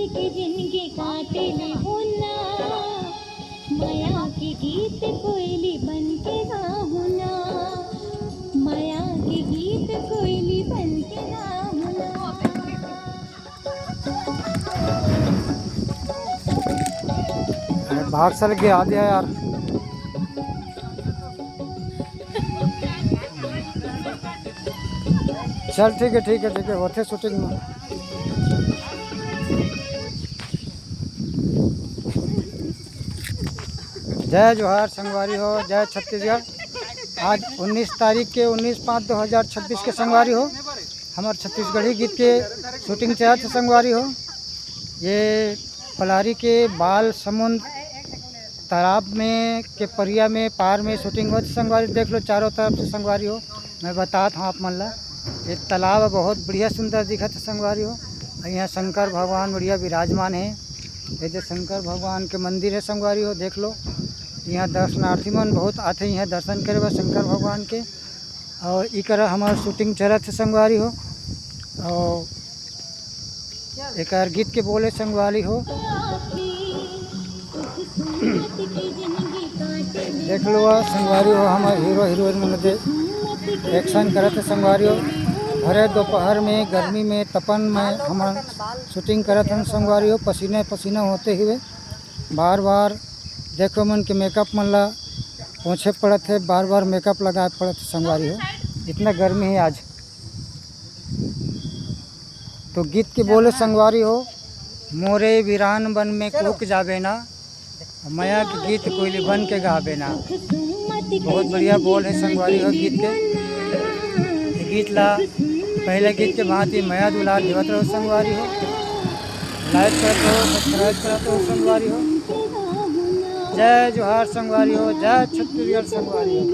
के जिनके काटे ले होना, माया के गीत कोयली बन के गाहुना, माया के गीत कोयली बन के गाहुना। बाहर चल के आ गया यार। चल ठीक है होते शूटिंग में। जय जोहार संगवारी हो, जय छत्तीसगढ़। आज 19 तारीख के 19/5/2026 के संगवारी हो। हमारे छत्तीसगढ़ी गीत के शूटिंग चलत संगवारी हो। ये पलारी के बाल समुंद तालाब में के परिया में पार में शूटिंग होती संगवारी। देख लो चारों तरफ से संगवारी हो। मैं बताता हूँ आप मन ला, ये तालाब बहुत बढ़िया सुंदर दिखत है संगवारी हो। यहाँ शंकर भगवान बढ़िया विराजमान है। ये जो शंकर भगवान के मंदिर है संगवारी हो, देख लो। यहाँ दर्शनार्थी मन बहुत आते हैं यहाँ दर्शन करे बस शंकर भगवान के। और इकर हमार शूटिंग चलत है संगवारी हो। और एक गीत के बोले संगवारी हो। देख लो संगवारी हो, हमारे हीरो हीरोइन मन एक्शन करत है संगवारी हो। भरे दोपहर में गर्मी में तपन में हमार शूटिंग करत हैं संगवारी हो। पसीने पसीना होते हुए बार बार देखो मन के मेकअप मन ला पोछे पड़त है, बार बार मेकअप लगाए पड़त है संगवारी हो। इतना गर्मी है आज। तो गीत के बोले संगवारी हो, मोरे वीरान बन में कूक जाबे ना, माया के गीत कोयली बन के गाबे ना। बहुत बढ़िया बोल है संगवारी हो गीत के। ये गीत ला पहले गीत के भांति माया दुलार देवत रहो संगवारी हो। लाइक करते हो, सब्सक्राइब करते हो संगवारी हो। जय जोहार संगवारी हो, जय छत्तीसगढ़ संगवारी हो।